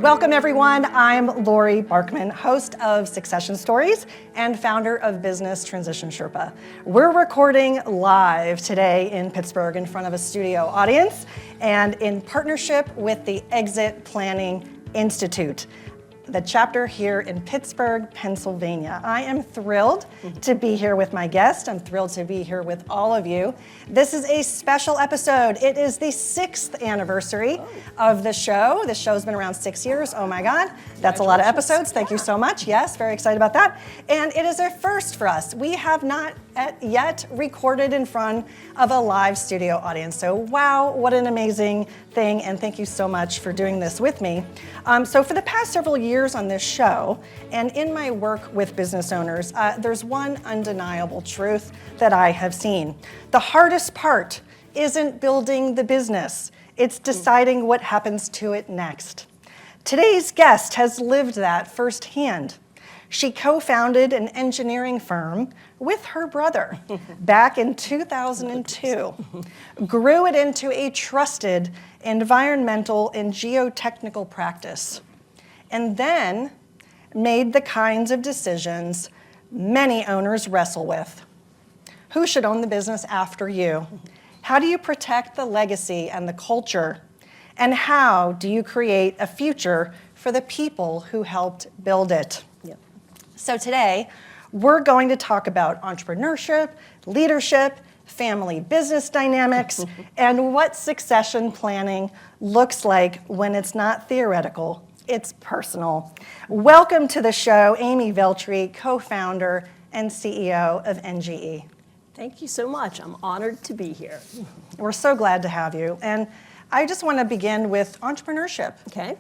Welcome everyone, I'm Laurie Barkman, host of Succession Stories and founder of Business Transition Sherpa. We're recording live today in Pittsburgh in front of a studio audience and in partnership with the Exit Planning Institute, the chapter here in Pittsburgh, Pennsylvania. I am thrilled to be here with my guest. I'm thrilled to be here with all of you. This is a special episode. It is the 6th anniversary of the show. The show's been around 6 years. Oh my God, that's a lot of episodes. Thank you so much. Yes, very excited about that. And it is a first for us. We have not yet recorded in front of a live studio audience. So wow, what an amazing thing. And thank you so much for doing this with me. So for the past several years on this show, and in my work with business owners, there's one undeniable truth that I have seen. The hardest part isn't building the business, it's deciding what happens to it next. Today's guest has lived that firsthand. She co-founded an engineering firm with her brother back in 2002, grew it into a trusted environmental and geotechnical practice, and then made the kinds of decisions many owners wrestle with. Who should own the business after you? How do you protect the legacy and the culture? And how do you create a future for the people who helped build it? So today, we're going to talk about entrepreneurship, leadership, family business dynamics, and what succession planning looks like when it's not theoretical, it's personal. Welcome to the show, Amy Veltri, co-founder and CEO of NGE. Thank you so much. I'm honored to be here. We're so glad to have you. And I just want to begin with entrepreneurship. Okay.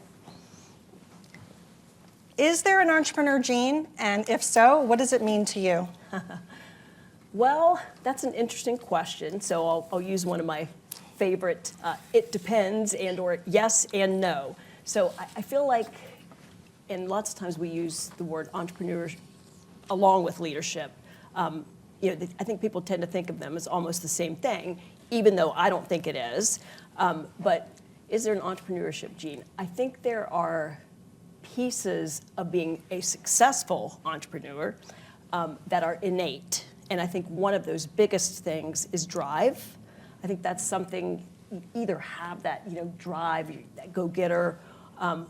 Is there an entrepreneur gene? And if so, what does it mean to you? Well, that's an interesting question. So I'll use one of my favorite, it depends and or yes and no. So I feel like, and lots of times we use the word entrepreneur along with leadership. I think people tend to think of them as almost the same thing, even though I don't think it is. But is there an entrepreneurship gene? I think there are pieces of being a successful entrepreneur that are innate. And I think one of those biggest things is drive. I think that's something you either have that drive, that go-getter,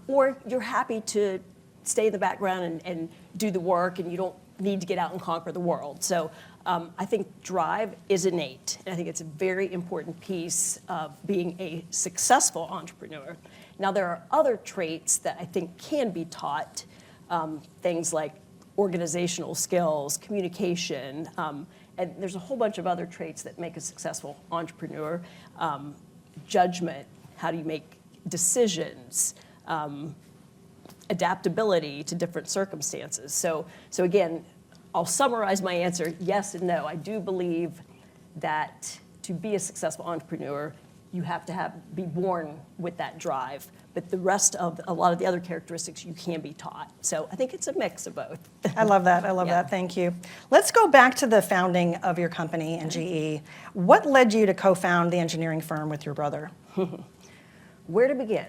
or you're happy to stay in the background and do the work and you don't need to get out and conquer the world. So I think drive is innate. And I think it's a very important piece of being a successful entrepreneur. Now, there are other traits that I think can be taught, things like organizational skills, communication, and there's a whole bunch of other traits that make a successful entrepreneur. Judgment, how do you make decisions, adaptability to different circumstances. So again, I'll summarize my answer, yes and no. I do believe that to be a successful entrepreneur, you have to be born with that drive, but the rest of a lot of the other characteristics you can be taught. So I think it's a mix of both. I love that, I love that, thank you. Let's go back to the founding of your company, NGE. What led you to co-found the engineering firm with your brother? Where to begin?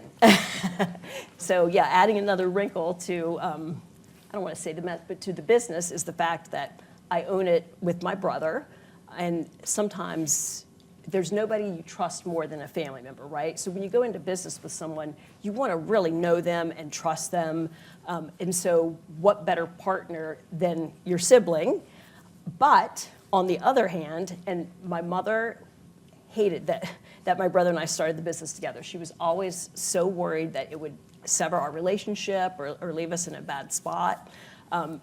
So yeah, adding another wrinkle to, I don't want to say but to the business is the fact that I own it with my brother, and sometimes there's nobody you trust more than a family member, right? So when you go into business with someone, you want to really know them and trust them. And so what better partner than your sibling? But on the other hand, and my mother hated that my brother and I started the business together. She was always so worried that it would sever our relationship or leave us in a bad spot.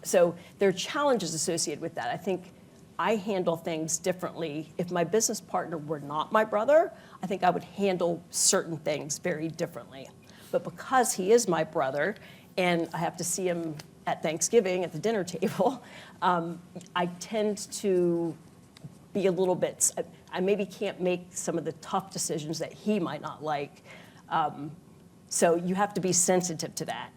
So there are challenges associated with that. I think I handle things differently. If my business partner were not my brother, I think I would handle certain things very differently. But because he is my brother, and I have to see him at Thanksgiving at the dinner table, I tend to be a little bit, I maybe can't make some of the tough decisions that he might not like. So you have to be sensitive to that.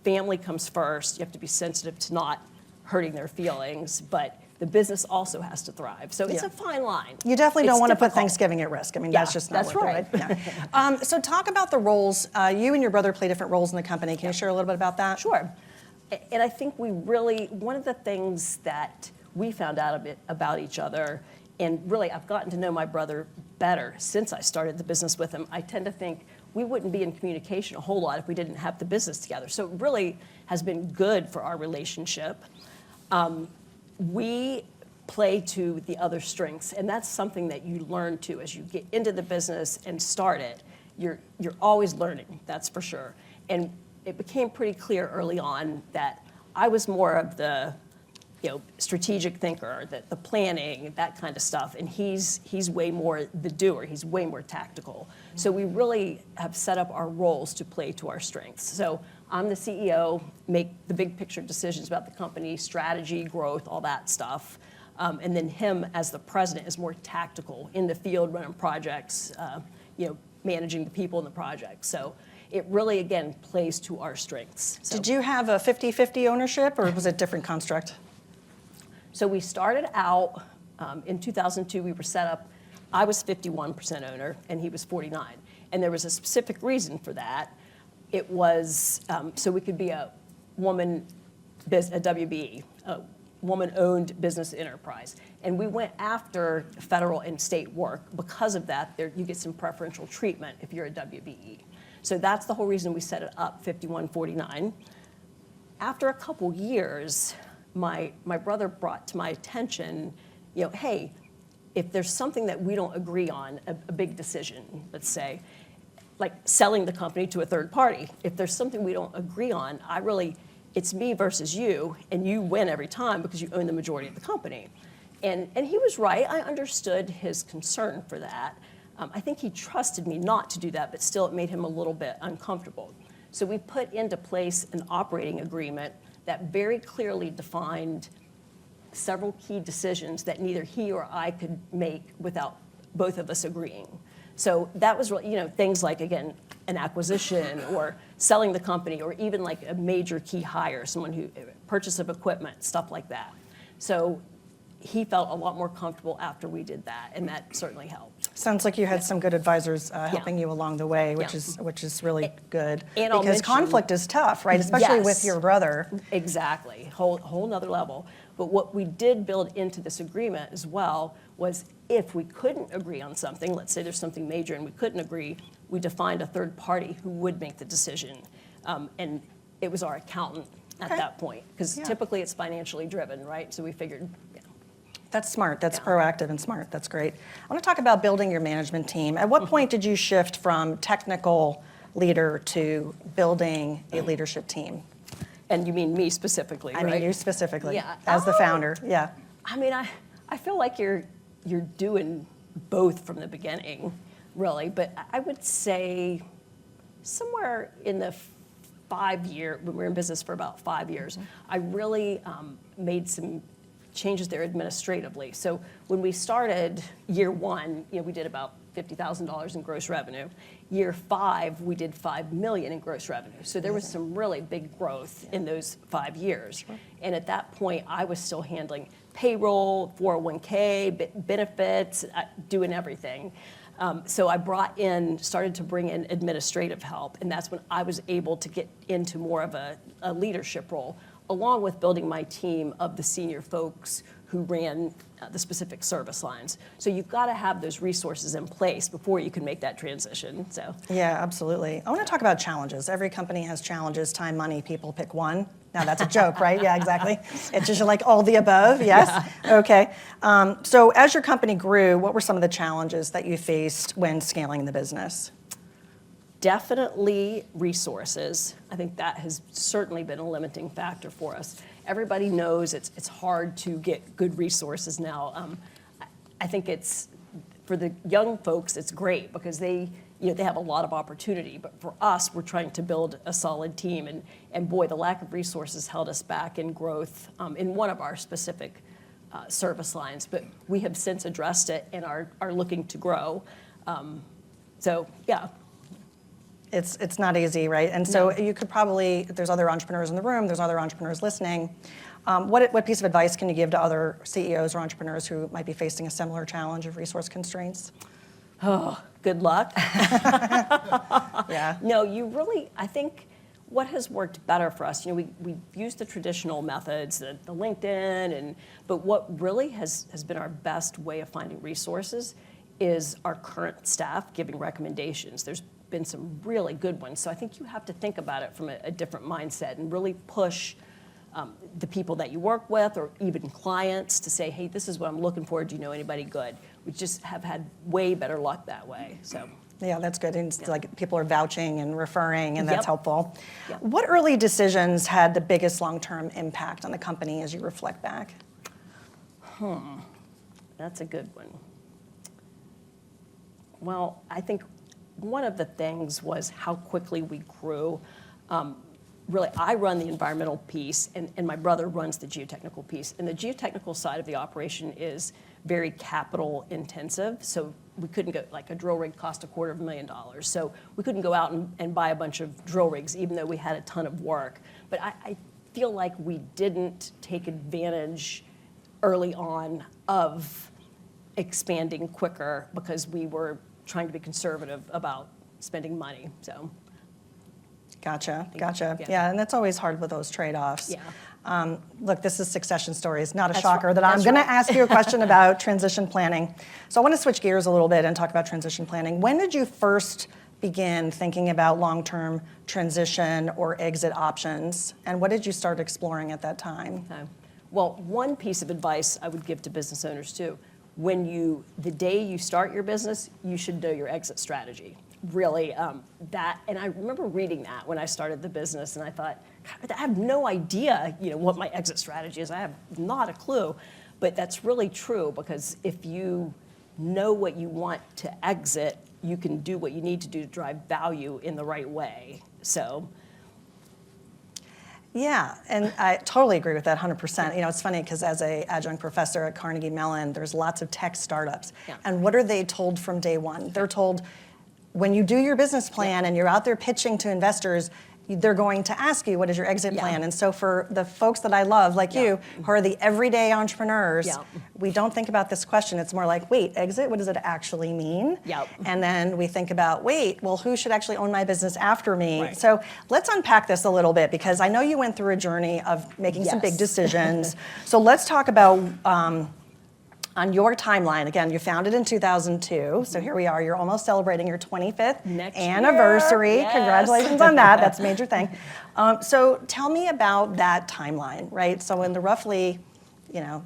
Family comes first. You have to be sensitive to not hurting their feelings, but the business also has to thrive. So it's Yeah. a fine line. You definitely don't It's want to put difficult. Thanksgiving at risk. I mean, Yeah, that's just not that's worth right. it, right? Yeah. So talk about the roles. You and your brother play different roles in the company. Can you share a little bit about that? Sure. And I think one of the things that we found out a bit about each other, and really I've gotten to know my brother better since I started the business with him. I tend to think we wouldn't be in communication a whole lot if we didn't have the business together. So it really has been good for our relationship. We play to the other strengths, and that's something that you learn to as you get into the business and start it. You're always learning, that's for sure. And it became pretty clear early on that I was more of the strategic thinker, the planning, that kind of stuff, and he's way more the doer. He's way more tactical. So we really have set up our roles to play to our strengths. So I'm the CEO, make the big picture decisions about the company, strategy, growth, all that stuff. And then him as the president is more tactical in the field, running projects, managing the people in the project. So it really, again, plays to our strengths. So. Did you have a 50-50 ownership, or was it a different construct? So we started out in 2002. We were set up. I was 51% owner, and he was 49. And there was a specific reason for that. It was so we could be a woman, a WBE, a woman-owned business enterprise. And we went after federal and state work. Because of that, you get some preferential treatment if you're a WBE. So that's the whole reason we set it up 51-49. After a couple years, my brother brought to my attention, hey, if there's something that we don't agree on, a big decision, let's say, like selling the company to a third party, if there's something we don't agree on, it's me versus you, and you win every time because you own the majority of the company. And he was right. I understood his concern for that. I think he trusted me not to do that, but still it made him a little bit uncomfortable. So we put into place an operating agreement that very clearly defined several key decisions that neither he or I could make without both of us agreeing. So that was, things like, again, an acquisition or selling the company, or even like a major key hire, someone who purchase of equipment, stuff like that. So he felt a lot more comfortable after we did that, and that certainly helped. Sounds like you had some good advisors helping you along the way, which is really good. And because conflict is tough, right? Especially with your brother. Exactly, whole nother level. But what we did build into this agreement as well was if we couldn't agree on something, let's say there's something major and we couldn't agree, we defined a third party who would make the decision. And it was our accountant at that point, because typically it's financially driven, right? So we figured, That's smart. That's proactive and smart. That's great. I want to talk about building your management team. At what point did you shift from technical leader to building a leadership team? And you mean me specifically, right? I mean you specifically, Yeah. as the founder. Yeah. I mean, I feel like you're doing both from the beginning, really. But I would say somewhere in the 5 year, we were in business for about 5 years, I really made some changes there administratively. So when we started year one, we did about $50,000 in gross revenue. Year 5, we did $5 million in gross revenue. So there was some really big growth in those 5 years. Sure. And at that point, I was still handling payroll, 401k, benefits, doing everything. So I started to bring in administrative help, and that's when I was able to get into more of a leadership role, along with building my team of the senior folks who ran the specific service lines. So you've got to have those resources in place before you can make that transition. So yeah, absolutely. I want to talk about challenges. Every company has challenges: time, money, people. Pick one. Now that's a joke, right? Yeah, exactly. It's just like all the above. Yes. Yeah. Okay. So as your company grew, what were some of the challenges that you faced when scaling the business? Definitely resources. I think that has certainly been a limiting factor for us. Everybody knows it's hard to get good resources now. I think it's, for the young folks, it's great because they have a lot of opportunity. But for us, we're trying to build a solid team, and boy, the lack of resources held us back in growth in one of our specific service lines. But we have since addressed it and are looking to grow. So yeah. It's not easy, right? And so you could probably, there's other entrepreneurs in the room, there's other entrepreneurs listening. What piece of advice can you give to other CEOs or entrepreneurs who might be facing a similar challenge of resource constraints? Oh, good luck. Yeah. No, I think what has worked better for us, we used the traditional methods, the LinkedIn, but what really has been our best way of finding resources is our current staff giving recommendations. There's been some really good ones. So I think you have to think about it from a different mindset and really push the people that you work with or even clients to say, hey, this is what I'm looking for. Do you know anybody good? We just have had way better luck that way. So. Yeah, that's good. And it's like people are vouching and referring, and that's Yep. helpful. Yep. What early decisions had the biggest long-term impact on the company as you reflect back? That's a good one. Well, I think one of the things was how quickly we grew. Really, I run the environmental piece, and my brother runs the geotechnical piece. And the geotechnical side of the operation is very capital intensive. So we couldn't go, like a drill rig cost $250,000. So we couldn't go out and buy a bunch of drill rigs, even though we had a ton of work. But I feel like we didn't take advantage early on of expanding quicker because we were trying to be conservative about spending money. So. Gotcha. Yeah. Yeah, and that's always hard with those trade-offs. Yeah. Look, this is Succession Stories, not a That's shocker right. that I'm That's going to right. ask you a question about transition planning. So I want to switch gears a little bit and talk about transition planning. When did you first begin thinking about long-term transition or exit options, and what did you start exploring at that time? Okay. Well, one piece of advice I would give to business owners too, the day you start your business, you should know your exit strategy. Really, and I remember reading that when I started the business, and I thought, God, I have no idea, what my exit strategy is. I have not a clue, but that's really true because if you know what you want to exit, you can do what you need to do to drive value in the right way. So. Yeah, and I totally agree with that 100%. It's funny because as an adjunct professor at Carnegie Mellon, there's lots of tech startups. Yeah. And what are they told from day one? They're told, when you do your business plan and you're out there pitching to investors, they're going to ask you, what is your exit plan? And so for the folks that I love, like you, who are the everyday entrepreneurs, we don't think about this question. It's more like, wait, exit, what does it actually mean? And then we think about, wait, well, who should actually own my business after me? Right. So let's unpack this a little bit, because I know you went through a journey of making some big decisions. So let's talk about, on your timeline, again, you founded in 2002, so here we are, you're almost celebrating your 25th anniversary. Yes. Congratulations on that, that's a major thing. So tell me about that timeline, right? So in the roughly, I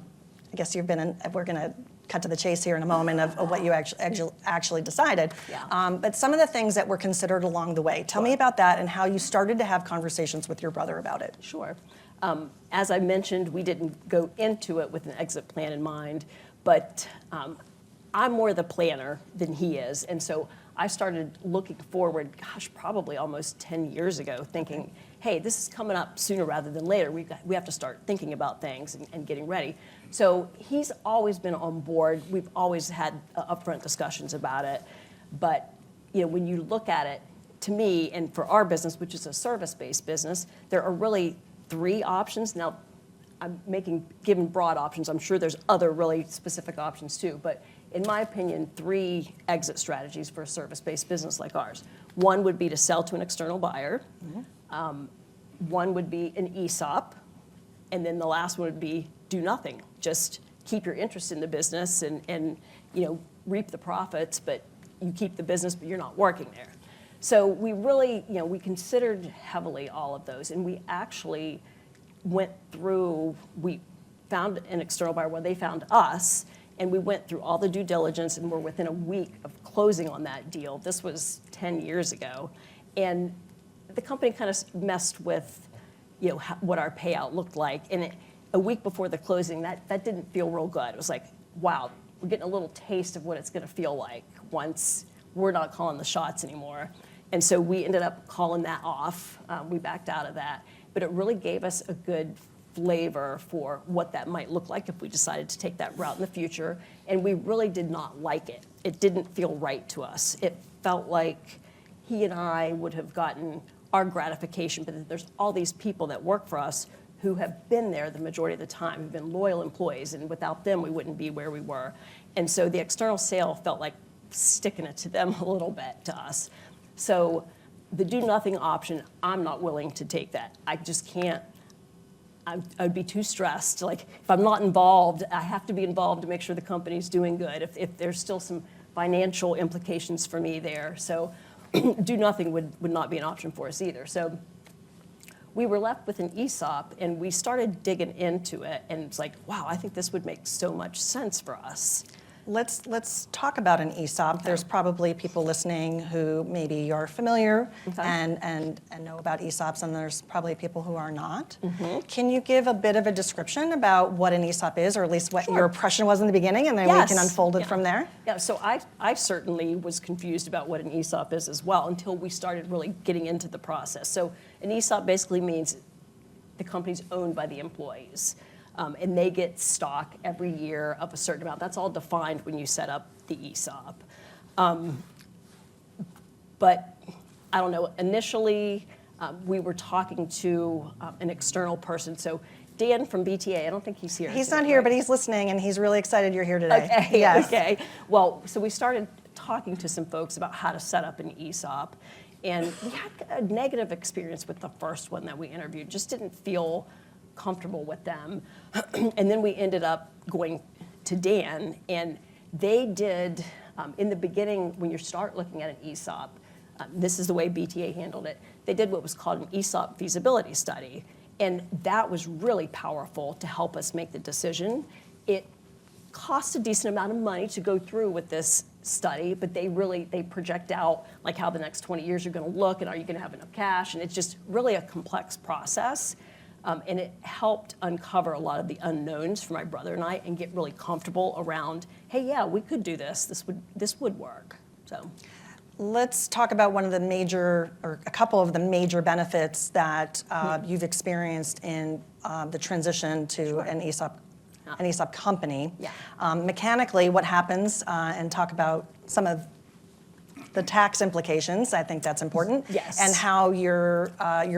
guess you've been in, we're gonna cut to the chase here in a moment of what you actually decided. But some of the things that were considered along the way, tell me about that and how you started to have conversations with your brother about it. Sure. As I mentioned, we didn't go into it with an exit plan in mind, but I'm more the planner than he is. And so I started looking forward, probably almost 10 years ago, thinking, hey, this is coming up sooner rather than later. We have to start thinking about things and getting ready. So he's always been on board. We've always had upfront discussions about it. But when you look at it, to me, and for our business, which is a service-based business, there are really 3 options. Now, I'm giving broad options. I'm sure there's other really specific options too. But in my opinion, 3 exit strategies for a service-based business like ours. One would be to sell to an external buyer. One would be an ESOP. And then the last one would be do nothing. Just keep your interest in the business and reap the profits, but you keep the business, but you're not working there. So we really, we considered heavily all of those. And we actually we found an external buyer when they found us, and we went through all the due diligence and we're within a week of closing on that deal. This was 10 years ago. And the company kind of messed with, what our payout looked like. And a week before the closing, that didn't feel real good. It was like, wow, we're getting a little taste of what it's gonna feel like once we're not calling the shots anymore. And so we ended up calling that off. We backed out of that. But it really gave us a good flavor for what that might look like if we decided to take that route in the future. And we really did not like it. It didn't feel right to us. It felt like he and I would have gotten our gratification, but there's all these people that work for us who have been there the majority of the time, who've been loyal employees, and without them, we wouldn't be where we were. And so the external sale felt like sticking it to them a little bit, to us. So the do nothing option, I'm not willing to take that. I just can't. I'd be too stressed. Like, if I'm not involved, I have to be involved to make sure the company's doing good. If there's still some financial implications for me there. So do nothing would not be an option for us either. So we were left with an ESOP, and we started digging into it, and it's like, wow, I think this would make so much sense for us. Let's talk about an ESOP. Okay. There's probably people listening who maybe are familiar Okay. and know about ESOPs, and there's probably people who are not. Mm-hmm. Can you give a bit of a description about what an ESOP is, or at least what Sure. your impression was in the beginning, and then Yes. we can unfold it Yeah. from there? Yeah, so I certainly was confused about what an ESOP is as well until we started really getting into the process. So an ESOP basically means the company's owned by the employees. And they get stock every year of a certain amount. That's all defined when you set up the ESOP. But I don't know, initially we were talking to an external person. So Dan from BTA, I don't think he's here. He's today, not here, right? but he's listening, and he's really excited you're here today. Okay, Yes. okay. Well, so we started talking to some folks about how to set up an ESOP. And we had a negative experience with the first one that we interviewed, just didn't feel comfortable with them. And then we ended up going to Dan, and they did, in the beginning, when you start looking at an ESOP, this is the way BTA handled it, they did what was called an ESOP feasibility study. And that was really powerful to help us make the decision. It cost a decent amount of money to go through with this study, but they project out like how the next 20 years are going to look, and are you going to have enough cash? And it's just really a complex process. And it helped uncover a lot of the unknowns for my brother and I, and get really comfortable around, hey, yeah, we could do this. This would work. So Let's talk about one of the major, or a couple of the major benefits that you've experienced in the transition to an ESOP company. Yeah. Mechanically, what happens, and talk about some of the tax implications. I think that's important. Yes. And how your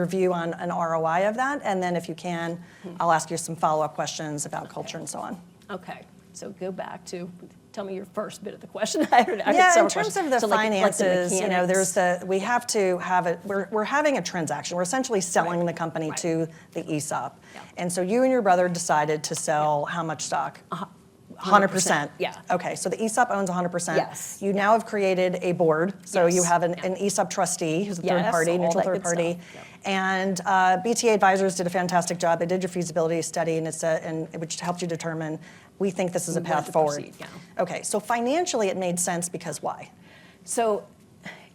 view on an ROI of that, and then if you can, I'll ask you some follow-up questions about culture and so on. Okay, so go back to, tell me your first bit of the question. I heard Yeah, several in terms questions. of the So like the finances, you know, mechanics. we have to have it, we're having a transaction. We're essentially selling Right. the company Right. to the ESOP. Yeah. And so you and your brother decided to sell how much stock? 100%. Yeah. Okay, so the ESOP owns 100%. Yes. You now have created a board, so Yes. you have an Yeah. ESOP trustee who's a third Yes, party, all neutral that third good party. stuff. Yeah. And BTA Advisors did a fantastic job. They did your feasibility study, and which helped you determine, we think this is a We wanted path to forward. proceed, yeah. Okay, so financially it made sense because why? So,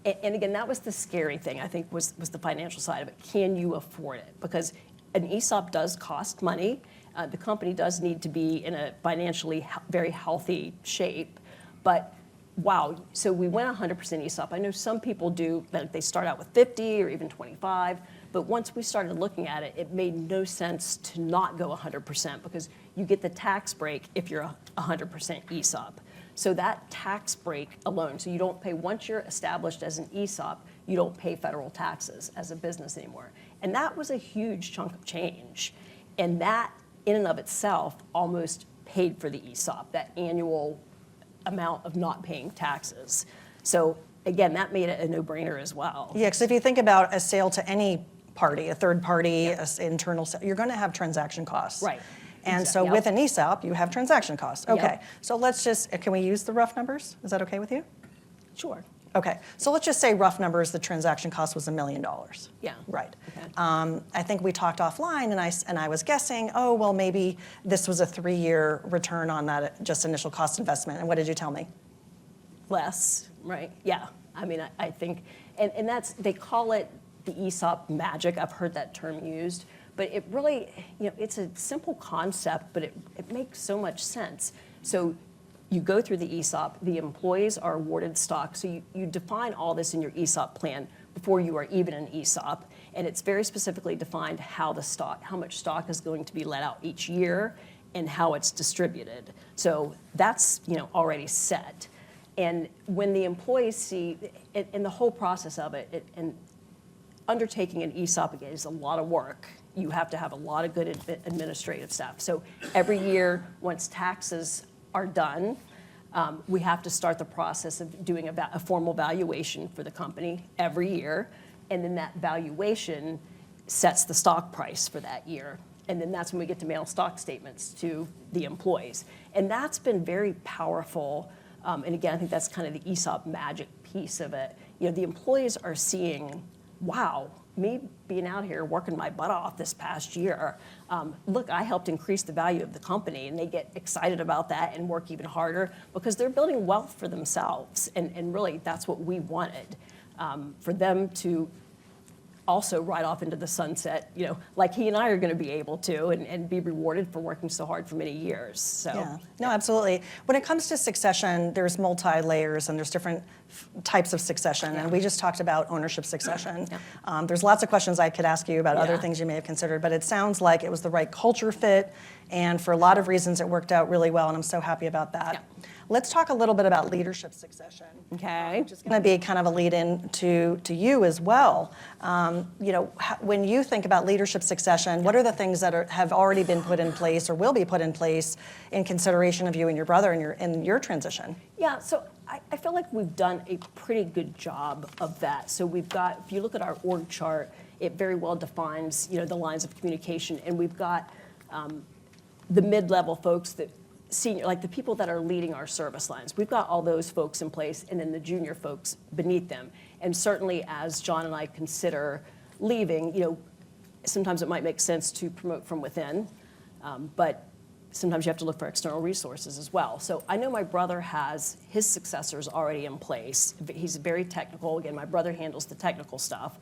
and again, that was the scary thing, I think, was the financial side of it. Can you afford it? Because an ESOP does cost money. The company does need to be in a financially very healthy shape. But wow, so we went 100% ESOP. I know some people do, like they start out with 50 or even 25. But once we started looking at it, it made no sense to not go 100% because you get the tax break if you're 100% ESOP. So that tax break alone, so you don't pay, once you're established as an ESOP, you don't pay federal taxes as a business anymore. And that was a huge chunk of change. And that in and of itself almost paid for the ESOP, that annual amount of not paying taxes. So again, that made it a no-brainer as well. Yeah, because if you think about a sale to any party, a third party, an internal sale, you're going to have transaction costs. Right. And so Yep. with an ESOP, you have transaction costs. Okay, Yep. so let's just, can we use the rough numbers? Is that okay with you? Sure. Okay, so let's just say rough numbers, the transaction cost was $1 million. Yeah. Right. Okay. I think we talked offline, and I was guessing, oh, well, maybe this was a 3-year return on that just initial cost investment. And what did you tell me? Less, right? Yeah. I mean, I think, and that's, they call it the ESOP magic. I've heard that term used. But it really, you know, it's a simple concept, but it makes so much sense. So you go through the ESOP, the employees are awarded stock. So you define all this in your ESOP plan before you are even an ESOP. And it's very specifically defined how much stock is going to be let out each year and how it's distributed. So that's, you know, already set. And when the employees see, and the whole process of it, and undertaking an ESOP, again, is a lot of work. You have to have a lot of good administrative staff. So every year, once taxes are done, we have to start the process of doing a formal valuation for the company every year. And then that valuation sets the stock price for that year. And then that's when we get to mail stock statements to the employees. And that's been very powerful. And again, I think that's kind of the ESOP magic piece of it. You know, the employees are seeing, wow, me being out here working my butt off this past year, look, I helped increase the value of the company, and they get excited about that and work even harder because they're building wealth for themselves. And really, that's what we wanted, for them to also ride off into the sunset, you know, like he and I are going to be able to, and be rewarded for working so hard for many years. So, yeah, no, absolutely. When it comes to succession, there's multi-layers and there's different types of succession, and we just talked about ownership succession. There's lots of questions I could ask you about other things you may have considered, but it sounds like it was the right culture fit, and for a lot of reasons it worked out really well, and I'm so happy about that. Let's talk a little bit about leadership succession. Okay. Which is going to be kind of a lead-in to you as well. You know, when you think about leadership succession, what are the things that have already been put in place or will be put in place in consideration of you and your brother in your transition? Yeah, so I feel like we've done a pretty good job of that. So we've got, if you look at our org chart, it very well defines, you know, the lines of communication, and we've got the mid-level folks that senior, like the people that are leading our service lines. We've got all those folks in place, and then the junior folks beneath them. And certainly as John and I consider leaving, you know, sometimes it might make sense to promote from within, but sometimes you have to look for external resources as well. So I know my brother has his successors already in place. He's very technical. Again, my brother handles the technical stuff.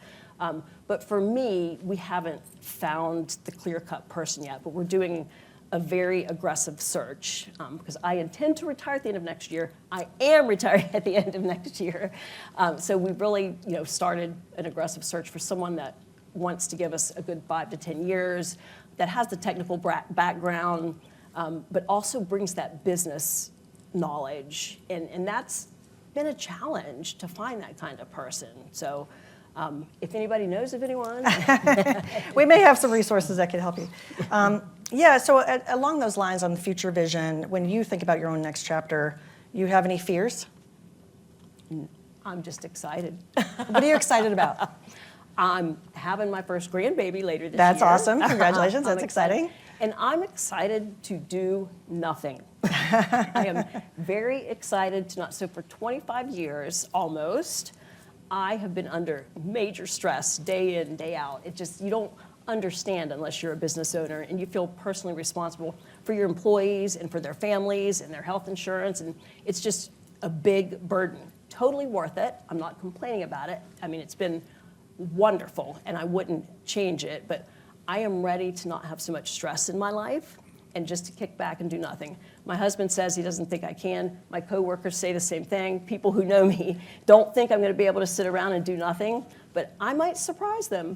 But for me, we haven't found the clear-cut person yet, but we're doing a very aggressive search, because I intend to retire at the end of next year. I am retiring at the end of next year. So we've really, you know, started an aggressive search for someone that wants to give us a good 5 to 10 years, that has the technical background, but also brings that business knowledge. And that's been a challenge to find that kind of person. So if anybody knows of anyone. We may have some resources that could help you. Yeah, so along those lines on future vision, when you think about your own next chapter, you have any fears? I'm just excited. What are you excited about? I'm having my first grandbaby later this year. That's awesome. Congratulations. That's exciting. And I'm excited to do nothing. I am very excited to not. So for 25 years almost, I have been under major stress day in, day out. It just, you don't understand unless you're a business owner and you feel personally responsible for your employees and for their families and their health insurance. And it's just a big burden. Totally worth it. I'm not complaining about it. I mean, it's been wonderful and I wouldn't change it, but I am ready to not have so much stress in my life and just to kick back and do nothing. My husband says he doesn't think I can. My coworkers say the same thing. People who know me don't think I'm going to be able to sit around and do nothing, but I might surprise them.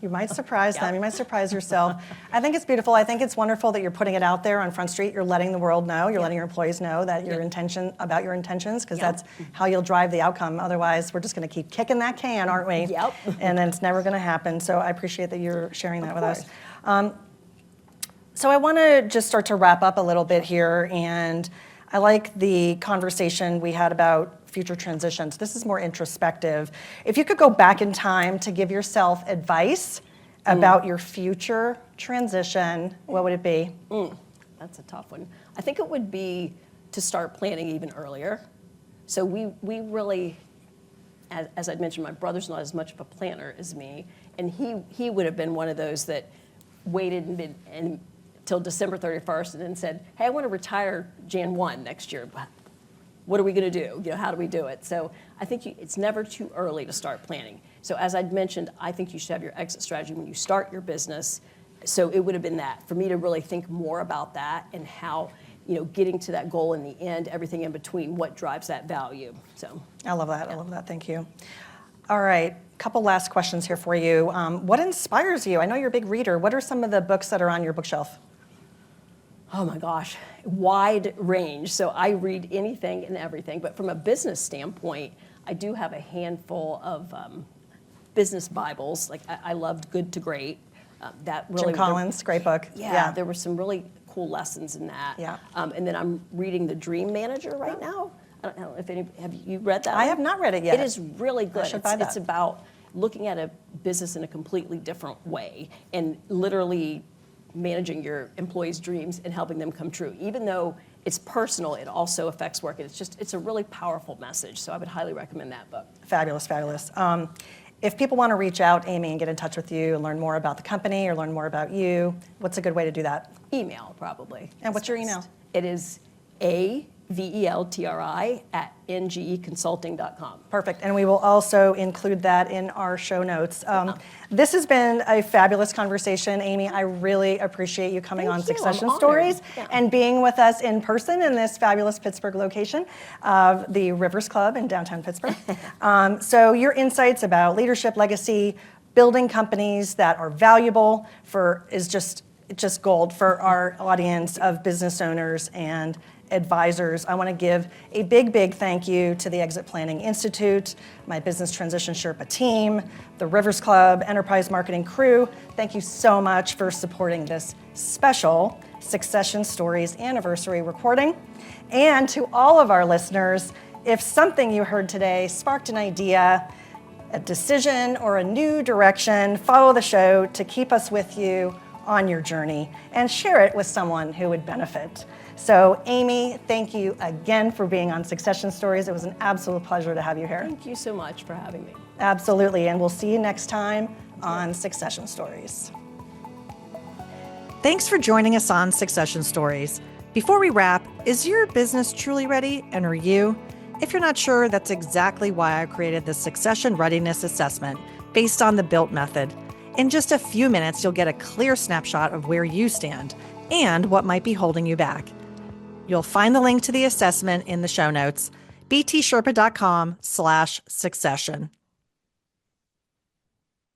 You might surprise them. You might surprise yourself. I think it's beautiful. I think it's wonderful that you're putting it out there on Front Street. You're letting the world know. You're letting your employees know that your intention about your intentions, because that's how you'll drive the outcome. Otherwise, we're just going to keep kicking that can, aren't we? Yep. And then it's never going to happen. So I appreciate that you're sharing that with us. So I want to just start to wrap up a little bit here, and I like the conversation we had about future transitions. This is more introspective. If you could go back in time to give yourself advice about your future transition, what would it be? That's a tough one. I think it would be to start planning even earlier. So we really, as I'd mentioned, my brother's not as much of a planner as me, and he would have been one of those that waited and till December 31st and then said, hey, I want to retire Jan 1 next year. What are we going to do? You know, how do we do it? So I think it's never too early to start planning. So as I'd mentioned, I think you should have your exit strategy when you start your business. So it would have been that, for me to really think more about that and how, you know, getting to that goal in the end, everything in between, what drives that value. So I love that. I love that. Thank you. All right. Couple last questions here for you. What inspires you? I know you're a big reader. What are some of the books that are on your bookshelf? Oh my gosh, wide range. So I read anything and everything, but from a business standpoint, I do have a handful of business Bibles. Like I loved Good to Great. That really Jim Collins, great book. Yeah, there were some really cool lessons in that. Yeah. And then I'm reading The Dream Manager right now. I don't know if have you read that? I have not read it yet. It is really good. I should buy that. It's about looking at a business in a completely different way and literally managing your employees' dreams and helping them come true. Even though it's personal, it also affects work. And it's a really powerful message. So I would highly recommend that book. Fabulous, fabulous. If people want to reach out, Amy, and get in touch with you and learn more about the company or learn more about you, what's a good way to do that? Email, probably. And what's your email? It is aveltri@ngeconsulting.com. Perfect. And we will also include that in our show notes. This has been a fabulous conversation, Amy. I really appreciate you coming on Thank you. Succession I'm Stories honored. and being with us in person in this fabulous Pittsburgh location of the Rivers Club in downtown Pittsburgh. So your insights about leadership, legacy, building companies that are valuable is just gold for our audience of business owners and advisors. I want to give a big, big thank you to the Exit Planning Institute, my Business Transition Sherpa team, the Rivers Club, Enterprise Marketing crew. Thank you so much for supporting this special Succession Stories anniversary recording. And to all of our listeners, if something you heard today sparked an idea, a decision, or a new direction, follow the show to keep us with you on your journey and share it with someone who would benefit. So Amy, thank you again for being on Succession Stories. It was an absolute pleasure to have you here. Thank you so much for having me. Absolutely, and we'll see you next time on Succession Stories. Thanks for joining us on Succession Stories. Before we wrap, is your business truly ready, and are you? If you're not sure, that's exactly why I created the Succession Readiness Assessment based on the BUILT method. In just a few minutes, you'll get a clear snapshot of where you stand and what might be holding you back. You'll find the link to the assessment in the show notes, btsherpa.com/succession.